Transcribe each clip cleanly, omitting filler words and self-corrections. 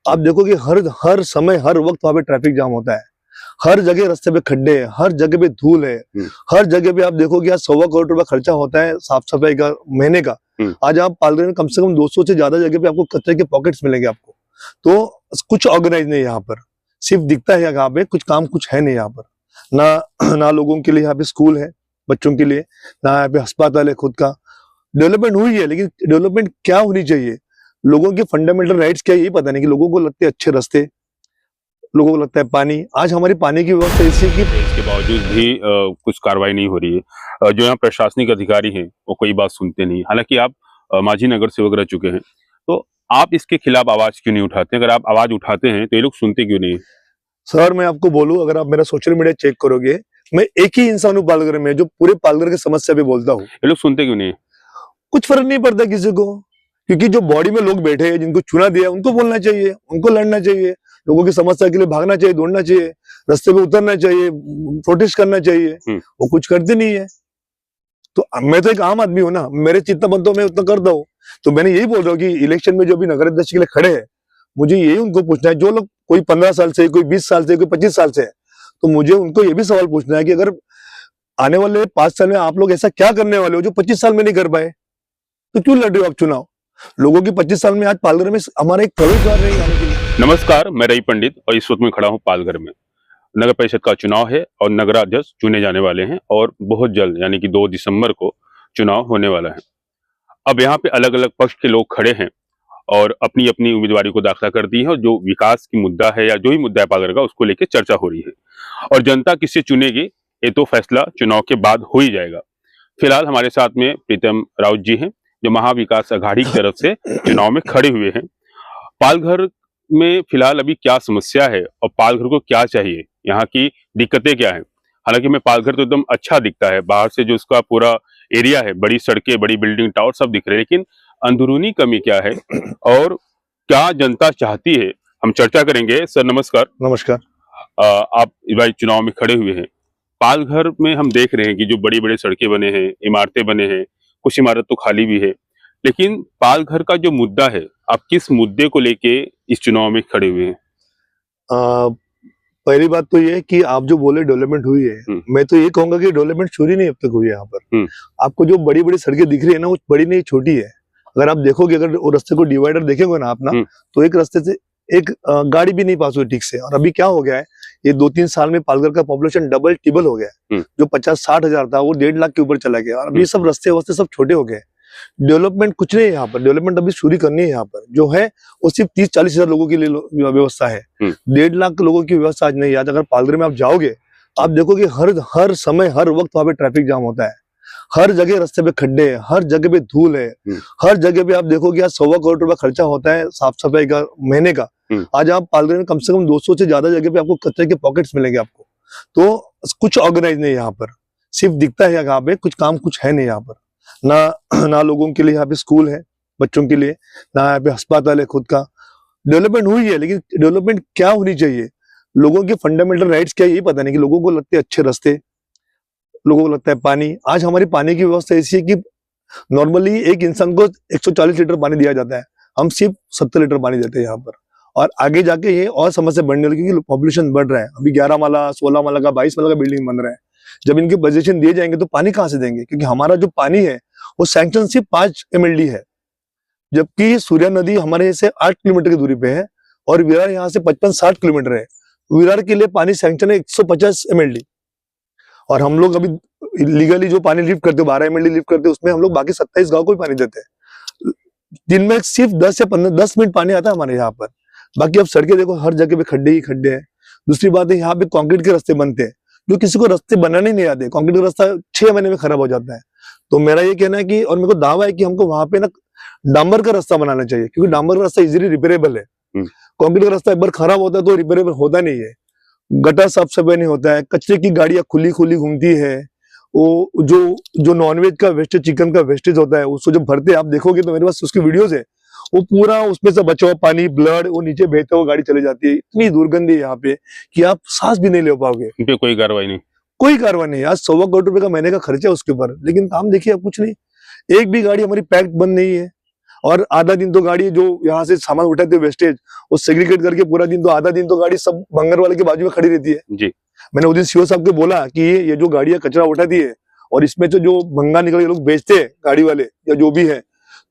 आप देखो कि हर समय हर वक्त वहां पे ट्रैफिक जाम होता है, हर जगह रास्ते पे खड्डे हैं, हर जगह पे धूल है, हर जगह पे आप देखो कि आज 1.25 करोड़ रुपया खर्चा होता है साफ सफाई का महीने का। आज आप पालघर में कम से कम 200 से ज्यादा जगह पे आपको कचरे के पॉकेट्स मिलेंगे आपको। तो कुछ ऑर्गेनाइज नहीं यहाँ पर, सिर्फ दिखता है यहाँ पे कुछ काम, कुछ है नहीं यहाँ पर। ना लोगों के लिए यहाँ पे स्कूल है बच्चों के लिए, ना यहाँ पे अस्पताल है खुद का। डेवलपमेंट हुई है लेकिन डेवलपमेंट क्या होनी चाहिए, लोगों के फंडामेंटल राइट्स क्या है यही पता नहीं। कि लोगों को लगते हैं अच्छे रास्ते, लोगों को लगता है पानी। आज हमारी पानी की व्यवस्था ऐसी है कि इसके बावजूद भी कुछ कार्रवाई नहीं हो रही है। जो यहाँ प्रशासनिक अधिकारी हैं वो कोई बात सुनते नहीं। हालांकि आप मांझी नगर सेवक रह चुके हैं, तो आप इसके खिलाफ आवाज क्यों नहीं उठाते? अगर आप आवाज उठाते हैं तो ये लोग सुनते क्यों नहीं? सर मैं आपको बोलूं, अगर आप मेरा सोशल मीडिया चेक करोगे, मैं एक ही इंसान हूँ पालघर में जो पूरे पालघर की समस्या पे बोलता हूँ। ये लोग सुनते क्यों नहीं? कुछ फर्क नहीं पड़ता किसी को, क्योंकि जो बॉडी में लोग बैठे हैं, जिनको चुना दिया, उनको बोलना चाहिए, उनको लड़ना चाहिए, लोगों की समस्या के लिए भागना चाहिए, दौड़ना चाहिए, रास्ते पे उतरना चाहिए, प्रोटेस्ट करना चाहिए। वो कुछ करते नहीं है। तो मैं तो एक आम आदमी हूँ ना, मेरे जितना बनता मैं उतना करता हूँ। तो मैंने यही बोल रहा हूँ कि इलेक्शन में जो भी नगर अध्यक्ष के लिए खड़े हैं, मुझे यही उनको पूछना है, जो लोग कोई 15 साल से, कोई 20 साल से, कोई 25 साल से है, तो मुझे उनको ये भी सवाल पूछना है कि अगर आने वाले 5 साल में आप लोग ऐसा क्या करने वाले हो जो 25 साल में नहीं कर पाए, तो क्यों लड़ रहे हो आप चुनाव? लोगों की 25 साल में आज पालघर में हमारा एक प्रवेश द्वार नहीं आने के लिए। नमस्कार, मैं रवि पंडित और इस वक्त मैं खड़ा हूँ पालघर में। नगर परिषद का चुनाव है और नगराध्यक्ष चुने जाने वाले हैं और बहुत जल्द यानी कि 2 दिसंबर को चुनाव होने वाला है। अब यहाँ पे अलग अलग पक्ष के लोग खड़े हैं और अपनी अपनी उम्मीदवारी को दाखिला कर दी है, और जो विकास की मुद्दा है या जो भी मुद्दा है पालघर का, उसको लेकर चर्चा हो रही है। और जनता किससे चुनेगी ये तो फैसला चुनाव के बाद हो ही जाएगा। फिलहाल हमारे साथ में प्रीतम राउत जी हैं जो महाविकास अघाड़ी की तरफ से चुनाव में खड़े हुए हैं। पालघर में फिलहाल अभी क्या समस्या है और पालघर को क्या चाहिए, यहाँ की दिक्कतें क्या है? हालांकि मैं पालघर तो एकदम अच्छा दिखता है, बाहर से जो उसका पूरा एरिया है, बड़ी सड़कें, बड़ी बिल्डिंग, टावर सब दिख रहे हैं, लेकिन अंदरूनी कमी क्या है और क्या जनता चाहती है, हम चर्चा करेंगे। सर नमस्कार। नमस्कार। आप इस बार चुनाव में खड़े हुए हैं। पालघर में हम देख रहे हैं कि जो बड़ी बड़ी सड़कें बने हैं, इमारतें बने हैं, कुछ इमारत तो खाली भी है, लेकिन पालघर का जो मुद्दा है, आप किस मुद्दे को लेके इस चुनाव में खड़े हुए हैं? पहली बात तो ये है कि आप जो बोले डेवलपमेंट हुई है, मैं तो ये कहूंगा कि डेवलपमेंट छोटी नहीं अब तक हुई है यहाँ पर। आपको जो बड़ी बड़ी सड़कें दिख रही है ना, वो बड़ी नहीं छोटी है। अगर आप देखोगे, अगर वो रास्ते को डिवाइडर देखेंगे ना आप ना, तो एक रास्ते से एक गाड़ी भी नहीं पास हुई ठीक से। और अभी क्या हो गया है, ये 2-3 साल में पालघर का पॉपुलेशन डबल टिबल हो गया है। जो 50-60 हजार था वो 1.5 लाख के ऊपर चला गया। और अभी सब रास्ते वास्ते सब छोटे हो गए। डेवलपमेंट कुछ नहीं है यहाँ पर, डेवलपमेंट अभी शुरू करनी है। यहाँ पर जो है वो सिर्फ 30-40 हजार लोगों के लिए व्यवस्था है। 1.5 लाख लोगों की व्यवस्था आज नहीं है। आज अगर पालघर में आप जाओगे, आप देखोगे हर समय हर वक्त वहां पे ट्रैफिक जाम होता है, हर जगह रास्ते पे खड्डे हैं, हर जगह पे धूल है, हर जगह पे आप देखोगे आज 1.25 करोड़ रुपया खर्चा होता है साफ सफाई का महीने का। आज आप पालघर में कम से कम 200 से ज्यादा जगह पे आपको कचरे के पॉकेट्स मिलेंगे आपको। तो कुछ ऑर्गेनाइज नहीं यहाँ पर, सिर्फ दिखता है यहाँ पे कुछ काम, कुछ है नहीं यहाँ पर। ना लोगों के लिए यहाँ पे स्कूल है बच्चों के लिए, ना यहाँ पे अस्पताल है खुद का। डेवलपमेंट हुई है लेकिन डेवलपमेंट क्या होनी चाहिए, लोगों के फंडामेंटल राइट्स क्या है यही पता नहीं। कि लोगों को लगते हैं अच्छे रास्ते, लोगों को लगता है पानी। आज हमारी पानी की व्यवस्था ऐसी है कि नॉर्मली एक इंसान को 140 लीटर पानी दिया जाता है, हम सिर्फ 70 लीटर पानी देते हैं यहाँ पर। और आगे जाके ये और समस्या बढ़ने लगी क्योंकि पॉपुलेशन बढ़ रहा है। अभी 11 माला, 16 माला का, 22 माला का बिल्डिंग बन रहा है। जब इनके पोजीशन दिए जाएंगे तो पानी कहाँ से देंगे, क्योंकि हमारा जो पानी है वो सैंक्शन सिर्फ 5 MLD है, जबकि सूर्या नदी हमारे से 8 किलोमीटर की दूरी पे है और विरार यहाँ से 55-60 किलोमीटर है। विरार के लिए पानी सैंक्शन है 150 MLD। और हम लोग अभी लीगली जो पानी लिफ्ट करते 12 MLD लिफ्ट करते, उसमें हम लोग बाकी 27 गांव को भी पानी देते हैं। दिन में सिर्फ 10 से 10 मिनट पानी आता है हमारे यहाँ पर। बाकी अब सड़कें देखो, हर जगह पे खड्डे ही खड्डे हैं। दूसरी बात है, यहाँ पे कंक्रीट के रास्ते बनते हैं, जो किसी को रास्ते बनाने नहीं आते। कंक्रीट का रास्ता 6 महीने में खराब हो जाता है। तो मेरा ये कहना है कि, और मेरे को दावा है कि हमको वहां पे ना डांबर का रास्ता बनाना चाहिए, क्योंकि डांबर का रास्ता इजीली रिपेयरेबल है। कंक्रीट का रास्ता एक बार खराब होता है तो रिपेयरेबल होता नहीं है। गटर साफ सफाई नहीं होता है, कचरे की गाड़ियां खुली खुली घूमती है। वो जो नॉनवेज का वेस्टेज, चिकन का वेस्टेज होता है, उसको जब भरते आप देखोगे तो मेरे पास उसकी वीडियोस है, वो पूरा उसमें से बचा हुआ पानी, ब्लड वो नीचे बहते हुए गाड़ी चली जाती है। इतनी दुर्गंधी है यहाँ पे कि आप सांस भी नहीं ले पाओगे। इन पे कोई कार्रवाई नहीं, कोई कार्रवाई नहीं। आज 1.25 करोड़ रुपए का महीने का खर्चा है उसके ऊपर, लेकिन काम देखिए आप कुछ नहीं। एक भी गाड़ी हमारी पैक्ड बंद नहीं है। और आधा दिन तो गाड़ी जो यहाँ से सामान उठाते वेस्टेज वो सेग्रीगेट करके पूरा दिन, तो आधा दिन तो गाड़ी सब भंगार वाले के बाजू में खड़ी रहती है जी। मैंने उस दिन सीओ साहब को बोला कि ये जो गाड़ियां कचरा उठाती है और इसमें तो जो भंगार निकल के लोग बेचते हैं गाड़ी वाले या जो भी है,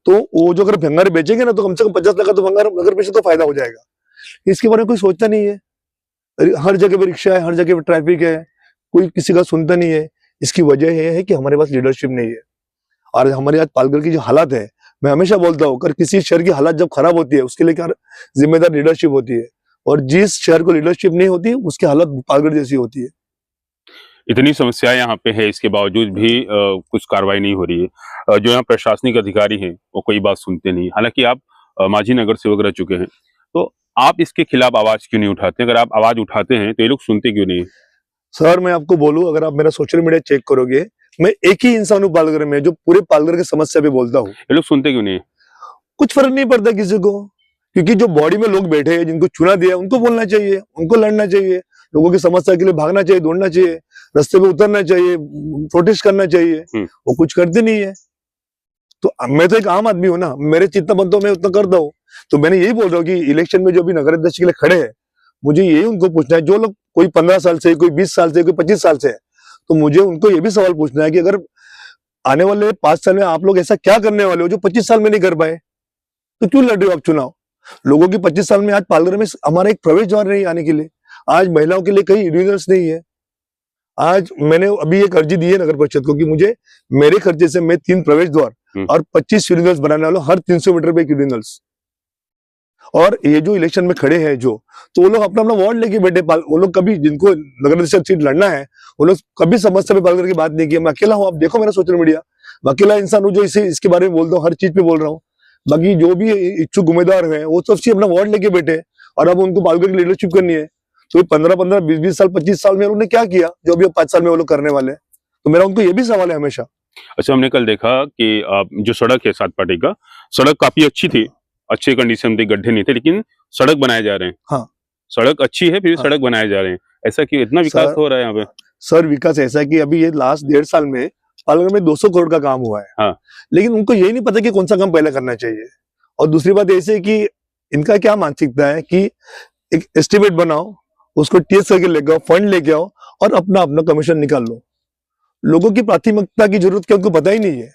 तो वो जो अगर भंगार बेचेंगे ना तो कम से कम 50 लाख का तो भंगार अगर बेचे तो फायदा हो जाएगा। इसके बारे में कोई सोचता नहीं है। हर जगह पे रिक्शा है, हर जगह पे ट्रैफिक है, कोई किसी का सुनता नहीं है। इसकी वजह यह है कि हमारे पास लीडरशिप नहीं है। और हमारे आज पालघर की जो हालत है, मैं हमेशा बोलता हूँ, अगर किसी शहर की हालत जब खराब होती है उसके लिए क्या जिम्मेदार लीडरशिप होती है, और जिस शहर को लीडरशिप नहीं होती उसकी हालत पालघर जैसी होती है। इतनी समस्याएं यहाँ पे है, इसके बावजूद भी कुछ कार्रवाई नहीं हो रही है। जो यहाँ प्रशासनिक अधिकारी हैं वो कोई बात सुनते नहीं। हालांकि आप माझी नगर सेवक रह चुके हैं, तो आप इसके खिलाफ आवाज क्यों नहीं उठाते? अगर आप आवाज उठाते हैं तो ये लोग सुनते क्यों नहीं है? सर मैं आपको बोलूं, अगर आप मेरा सोशल मीडिया चेक करोगे, मैं एक ही इंसान हूँ पालघर में जो पूरे पालघर की समस्या पे बोलता हूँ। ये लोग सुनते क्यों नहीं है? कुछ फर्क नहीं पड़ता किसी को, क्योंकि जो बॉडी में लोग बैठे हैं, जिनको चुना दिया, उनको बोलना चाहिए, उनको लड़ना चाहिए, लोगों की समस्या के लिए भागना चाहिए, दौड़ना चाहिए, रास्ते पे उतरना चाहिए, प्रोटेस्ट करना चाहिए। वो कुछ करते नहीं है। तो मैं तो एक आम आदमी हूँ ना, मेरे जितना बनता मैं उतना करता हूँ। तो मैंने यही बोल रहा हूँ कि इलेक्शन में जो भी नगर अध्यक्ष के लिए खड़े हैं, मुझे यही उनको पूछना है, जो लोग कोई 15 साल से, कोई 20 साल से, कोई 25 साल से है, तो मुझे उनको ये भी सवाल पूछना है कि अगर आने वाले 5 साल में आप लोग ऐसा क्या करने वाले हो जो 25 साल में नहीं कर पाए, तो क्यों लड़ रहे हो आप चुनाव? लोगों की 25 साल में आज पालघर में हमारा एक प्रवेश द्वार नहीं आने के लिए, आज महिलाओं के लिए कई यूनिवर्स नहीं है। आज मैंने अभी एक अर्जी दी है नगर परिषद को कि मुझे मेरे खर्चे से मैं 3 प्रवेश द्वार और 25 यूनिवर्स बनाने वाला, हर 300 मीटर पे एक यूनिवर्स। और ये जो इलेक्शन में खड़े हैं जो, तो वो लोग अपना अपना वार्ड लेके बैठे, वो लोग कभी, जिनको नगर परिषद सीट लड़ना है, वो लोग कभी समस्या पे पालघर की बात नहीं की। मैं अकेला हूँ, आप देखो मेरा सोशल मीडिया, मैं अकेला इंसान हूँ जो इसके बारे में बोलता हूँ, हर चीज पे बोल रहा हूँ। बाकी जो भी इच्छुक उम्मीदवार है वो सब अपना वार्ड लेके बैठे, और अब उनको पालघर की लीडरशिप करनी है। तो 15-15, 20-20 साल, 25 साल में उन्होंने क्या किया जो अभी 5 साल में वो लोग करने वाले हैं? तो मेरा उनको ये भी सवाल है हमेशा। अच्छा, हमने कल देखा कि जो सड़क है 7 पाटी का, सड़क काफी अच्छी थी, अच्छे कंडीशन थे, गड्ढे नहीं थे, लेकिन सड़क बनाए जा रहे हैं। हाँ, सड़क अच्छी है, फिर सड़क बनाए जा रहे हैं। ऐसा क्यों? इतना विकास हो रहा है यहाँ पे? सर विकास ऐसा है कि अभी ये लास्ट 1.5 साल में पालघर में 200 करोड़ का काम हुआ है। हाँ। लेकिन उनको यही नहीं पता कि कौन सा काम पहले करना चाहिए। और दूसरी बात ऐसे है कि इनका क्या मानसिकता है कि एक एस्टिमेट बनाओ, उसको टीएस करके लेके आओ, फंड लेके आओ और अपना अपना कमीशन निकाल लो। लोगों की प्राथमिकता की जरूरत क्या उनको पता ही नहीं है।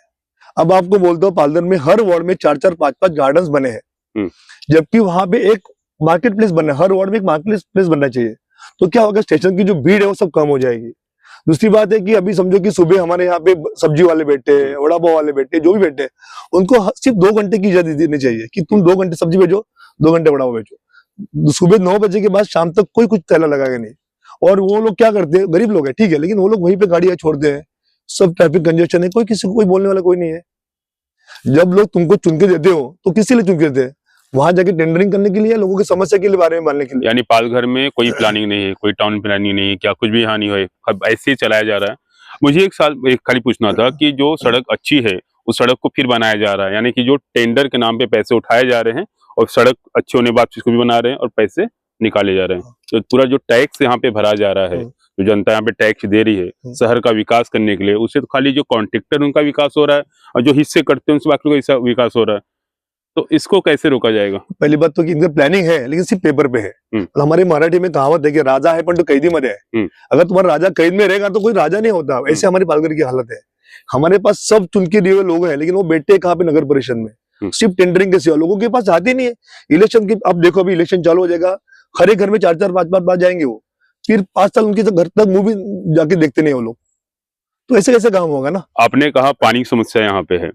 अब आपको बोलता हूँ, पालघर में हर वार्ड में 4-4, 5-5 गार्डन्स बने हैं, जबकि वहां पे एक मार्केट प्लेस बनना है, हर वार्ड में एक मार्केट प्लेस बनना चाहिए। तो क्या होगा, स्टेशन की जो भीड़ है वो सब कम हो जाएगी। दूसरी बात है कि अभी समझो कि सुबह हमारे यहाँ पे सब्जी वाले बैठे, वड़ा पाव वाले बैठे, जो भी बैठे, उनको सिर्फ 2 घंटे की इजाजत देनी चाहिए कि तुम 2 घंटे सब्जी बेचो, 2 घंटे वड़ा पाव बेचो। सुबह 9 बजे के बाद शाम तक कोई कुछ थैला लगाएगा नहीं। और वो लोग क्या करते हैं, गरीब लोग है ठीक है, लेकिन वो लोग वहीं पे गाड़ियां छोड़ते हैं, सब ट्रैफिक कंजेशन है, कोई किसी को कोई बोलने वाला कोई नहीं है। जब लोग तुमको चुन के देते हो तो किसी लिए चुन के देते हैं? वहां जाके टेंडरिंग करने के लिए, लोगों की समस्या के लिए बारे में मानने के लिए। यानी पालघर में कोई प्लानिंग नहीं है, कोई टाउन प्लानिंग नहीं है, क्या कुछ भी यहाँ नहीं है, अब ऐसे ही चलाया जा रहा है। मुझे एक खाली पूछना था कि जो सड़क अच्छी है उस सड़क को फिर बनाया जा रहा है, यानी कि जो टेंडर के नाम पे पैसे उठाए जा रहे हैं और सड़क अच्छे होने के बाद उसको भी बना रहे हैं और पैसे निकाले जा रहे हैं। तो पूरा जो टैक्स यहाँ पे भरा जा रहा है, जो जनता यहाँ पे टैक्स दे रही है शहर का विकास करने के लिए, उससे तो खाली जो कॉन्ट्रैक्टर उनका विकास हो रहा है और जो हिस्से करते हैं उनसे बाकी का विकास हो रहा है। तो इसको कैसे रोका जाएगा? पहली बात तो कि इनका प्लानिंग है लेकिन सिर्फ पेपर पे है। हमारे मराठी में कहावत है कि राजा है पण तो कैदी मध्ये है। अगर तुम्हारा राजा कैद में रहेगा तो कोई राजा नहीं होता। ऐसे हमारी पालघर की हालत है। हमारे पास सब चुन के दिए हुए लोग हैं, लेकिन वो बैठे कहाँ पे, नगर परिषद में, सिर्फ टेंडरिंग के सिवा। लोगों के पास आती नहीं है। इलेक्शन की अब देखो, अभी इलेक्शन चालू हो जाएगा, हर एक घर में 4-4, 5-5 बार जाएंगे वो, फिर 5 साल उनके घर तक मुंह भी जाके देखते नहीं वो लोग। तो ऐसे कैसे काम होगा ना। आपने कहा पानी की समस्या यहाँ पे है,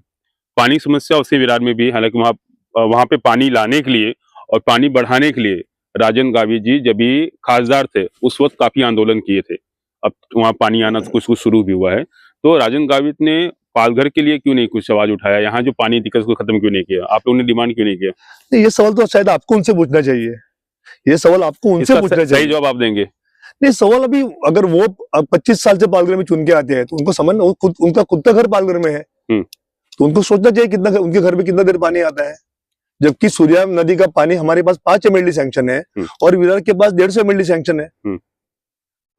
पानी समस्या उसी विरार में भी, हालांकि वहां पे पानी लाने के लिए और पानी बढ़ाने के लिए राजन गावित जी जब भी खासदार थे उस वक्त काफी आंदोलन किए थे। अब वहां पानी आना तो कुछ शुरू भी हुआ है। तो राजन गावित ने पालघर के लिए क्यों नहीं कुछ आवाज उठाया? यहाँ जो पानी दिक्कत को खत्म क्यों नहीं किया? आप लोगों ने डिमांड क्यों नहीं किया? नहीं, ये सवाल तो शायद आपको उनसे पूछना चाहिए। ये सवाल आपको उनसे पूछना चाहिए। सही जवाब आप देंगे? नहीं, सवाल अभी अगर वो 25 साल से पालघर में चुन के आते हैं तो उनको समझ, उनका खुद का घर पालघर में है, तो उनको सोचना चाहिए कितना उनके घर में कितना देर पानी आता है। जबकि सूर्या नदी का पानी हमारे पास 5 MLD सैंक्शन है और विरार के पास 150 MLD सैंक्शन है।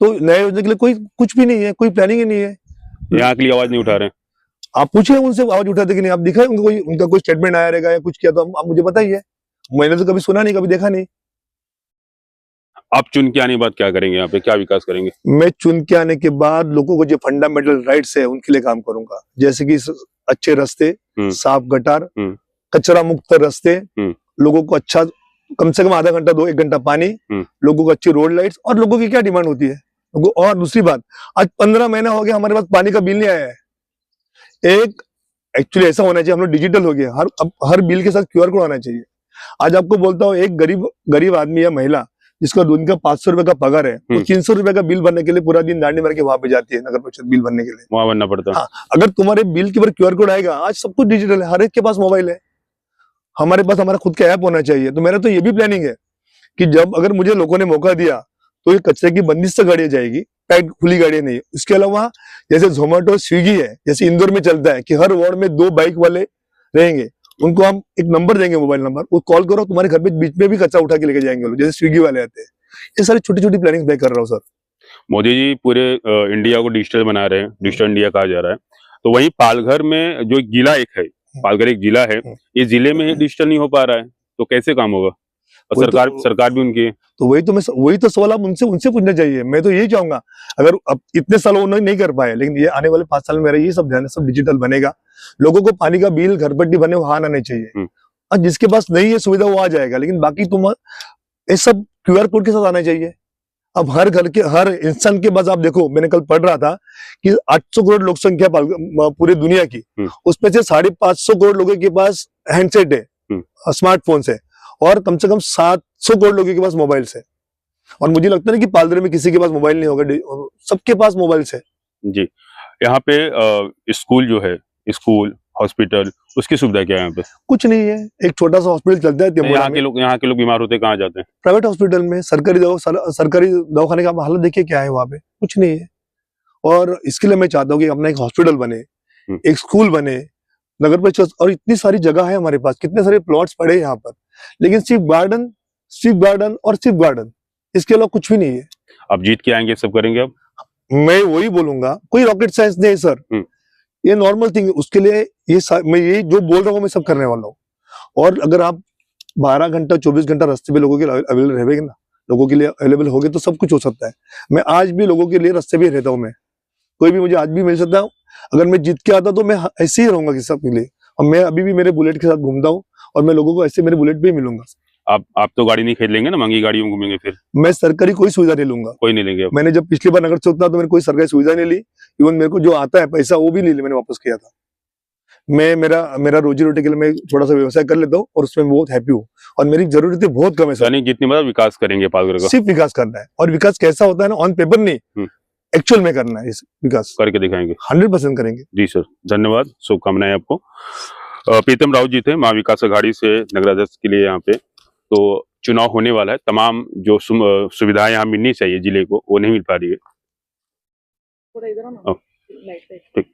तो नए योजना के लिए कोई कुछ भी नहीं है, कोई प्लानिंग ही नहीं है। यहाँ के लिए आवाज नहीं उठा रहे। आप पूछिए उनसे, आवाज उठाते कि नहीं? आप दिखाए उनको कोई, उनका कोई स्टेटमेंट आया रहेगा या कुछ किया तो आप मुझे बताइए। मैंने तो कभी सुना नहीं, कभी देखा नहीं। आप चुन के आने के बाद क्या करेंगे? यहाँ पे क्या विकास करेंगे? मैं चुन के आने के बाद लोगों को जो फंडामेंटल राइट्स है उनके लिए काम करूंगा, जैसे कि अच्छे रास्ते, साफ गटार, कचरा मुक्त रास्ते, लोगों को अच्छा कम से कम आधा घंटा 1 घंटा पानी, लोगों को अच्छी रोड लाइट्स। और लोगों की क्या डिमांड होती है? और दूसरी बात, आज 15 महीना हो गया हमारे पास पानी का बिल नहीं आया है। एक एक्चुअली ऐसा होना चाहिए, हम लोग डिजिटल हो गए, हर बिल के साथ QR कोड आना चाहिए। आज आपको बोलता हूँ, एक गरीब आदमी या महिला जिसका दिन का 500 रुपए का पगार है, वो 300 रुपए का बिल भरने के लिए पूरा दिन दांडी मार के वहां पे जाती है नगर परिषद बिल भरने के लिए, वहां भरना पड़ता है। हाँ, अगर तुम्हारे बिल के ऊपर QR कोड आएगा, आज सब कुछ डिजिटल है, हर एक के पास मोबाइल है, हमारे पास हमारा खुद का ऐप होना चाहिए। तो मेरा तो ये भी प्लानिंग है कि जब अगर मुझे लोगों ने मौका दिया तो ये कचरे की बंदिश से गाड़ियां जाएगी, पैक खुली गाड़ियां नहीं। इसके अलावा जैसे जोमेटो स्विगी है, जैसे इंदौर में चलता है कि हर वार्ड में 2 बाइक वाले रहेंगे, उनको हम एक नंबर देंगे, मोबाइल नंबर, वो कॉल करो, तुम्हारे घर पे बीच में भी कचरा उठा के लेके जाएंगे लोग, जैसे स्विगी वाले आते हैं। ये सारी छोटी छोटी प्लानिंग मैं कर रहा हूँ सर। मोदी जी पूरे इंडिया को डिजिटल बना रहे हैं, डिजिटल इंडिया कहा जा रहा है, तो वहीं पालघर में जो जिला एक है, पालघर एक जिला है, इस जिले में ही डिजिटल नहीं हो पा रहा है, तो कैसे काम होगा? और सरकार भी उनकी है। तो वही तो सवाल आप उनसे पूछना चाहिए। मैं तो यही चाहूंगा, अगर अब इतने साल उन्होंने नहीं कर पाए, लेकिन ये आने वाले 5 साल में मेरा ये सब ध्यान है, सब डिजिटल बनेगा। लोगों को पानी का बिल, घर पट्टी भरने वहां आना नहीं चाहिए, और जिसके पास नहीं है सुविधा वो आ जाएगा, लेकिन बाकी तुम ये सब QR कोड के साथ आना चाहिए। अब हर घर के हर इंसान के पास, आप देखो, मैंने कल पढ़ रहा था कि 800 करोड़ लोक संख्या पूरी दुनिया की, उसमें से 550 करोड़ लोगों के पास हैंडसेट है, स्मार्टफोन है, और कम से कम 700 करोड़ लोगों के पास मोबाइल है। और मुझे लगता है कि पालघर में किसी के पास मोबाइल नहीं होगा, सबके पास मोबाइल है जी। यहाँ पे स्कूल जो है, स्कूल, हॉस्पिटल, उसकी सुविधा क्या है यहाँ पे? कुछ नहीं है, एक छोटा सा हॉस्पिटल चलता है। यहाँ के लोग बीमार होते कहाँ जाते हैं? प्राइवेट हॉस्पिटल में। सरकारी दवाखाने का हालत देखिए क्या है, वहां पे कुछ नहीं है। और इसके लिए मैं चाहता हूँ कि अपना एक हॉस्पिटल बने, एक स्कूल बने, नगर परिषद, और इतनी सारी जगह है हमारे पास, कितने सारे प्लॉट्स पड़े यहाँ पर, लेकिन सिर्फ गार्डन और सिर्फ गार्डन, इसके अलावा कुछ भी नहीं है। आप जीत के आएंगे, सब करेंगे अब? मैं वही बोलूंगा, कोई रॉकेट साइंस नहीं है सर, ये नॉर्मल थिंग है। उसके लिए मैं ये जो बोल रहा हूँ मैं सब करने वाला हूँ। और अगर आप 12 घंटा 24 घंटा रास्ते पे लोगों के अवेलेबल रहेंगे ना, लोगों के लिए अवेलेबल होगे, तो सब कुछ हो सकता है। मैं आज भी लोगों के लिए रास्ते पे रहता हूँ, मैं कोई भी मुझे आज भी मिल सकता हूँ। अगर मैं जीत के आता तो मैं ऐसे ही रहूंगा किसी सबके लिए, और मैं अभी भी मेरे बुलेट के साथ घूमता हूँ, और मैं लोगों को ऐसे मेरे बुलेट पे ही मिलूंगा। आप तो गाड़ी नहीं खरीद लेंगे ना, महंगी गाड़ियों में घूमेंगे फिर? मैं सरकारी कोई सुविधा नहीं लूंगा, कोई नहीं लेंगे। मैंने जब पिछली बार नगर चौक था तो मैंने कोई सरकारी सुविधा नहीं ली, इवन मेरे को जो आता है पैसा वो भी नहीं, मैंने वापस किया था। मैं मेरा रोजी रोटी के लिए मैं थोड़ा सा व्यवसाय कर लेता हूँ, और उसमें बहुत हैप्पी हूँ, और मेरी जरूरतें बहुत कम है। यानी जितनी बार विकास करेंगे पालघर का? सिर्फ विकास करना है, और विकास कैसा होता है ना, ऑन पेपर नहीं, एक्चुअल में करना है। इस विकास करके दिखाएंगे, 100% करेंगे। जी सर, धन्यवाद, शुभकामनाएं आपको। प्रीतम राउत जी थे महाविकास अघाड़ी से नगराध्यक्ष के लिए यहाँ पे। तो चुनाव होने वाला है, तमाम जो सुविधाएं यहाँ मिलनी चाहिए जिले को, वो नहीं मिल पा रही है। ठीक,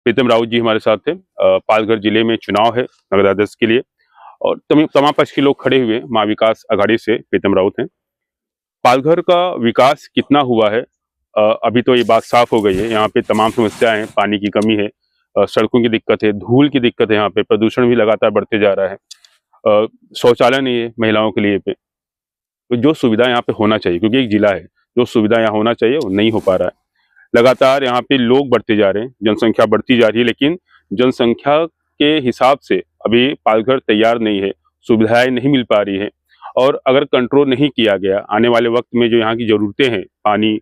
प्रीतम राउत जी हमारे साथ थे। पालघर जिले में चुनाव है नगराध्यक्ष के लिए, और तमाम पक्ष के लोग खड़े हुए। महाविकास अघाड़ी से प्रीतम राउत हैं। पालघर का विकास कितना हुआ है, अभी तो ये बात साफ हो गई है। यहाँ पे तमाम समस्याएं हैं, पानी की कमी है, सड़कों की दिक्कत है, धूल की दिक्कत है, यहाँ पे प्रदूषण भी लगातार बढ़ते जा रहा है, शौचालय नहीं है महिलाओं के लिए पे। तो जो सुविधा यहाँ पे होना चाहिए, क्योंकि एक जिला है, जो सुविधा यहाँ होना चाहिए वो नहीं हो पा रहा है। लगातार यहाँ पे लोग बढ़ते जा रहे हैं, जनसंख्या बढ़ती जा रही है, लेकिन जनसंख्या के हिसाब से अभी पालघर तैयार नहीं है, सुविधाएं नहीं मिल पा रही है। और अगर कंट्रोल नहीं किया गया, आने वाले वक्त में जो यहाँ की जरूरतें हैं, पानी,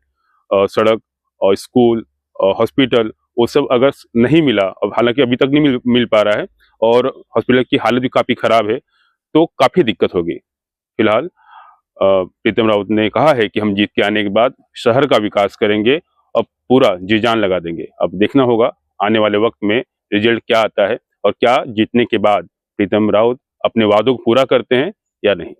सड़क और स्कूल और हॉस्पिटल, वो सब अगर नहीं मिला, और हालांकि अभी तक नहीं मिल पा रहा है, और हॉस्पिटल की हालत भी काफी खराब है, तो काफी दिक्कत होगी। फिलहाल प्रीतम राउत ने कहा है कि हम जीत के आने के बाद शहर का विकास करेंगे और पूरा जी जान लगा देंगे। अब देखना होगा आने वाले वक्त में रिजल्ट क्या आता है, और क्या जीतने के बाद प्रीतम राउत अपने वादों को पूरा करते हैं या नहीं।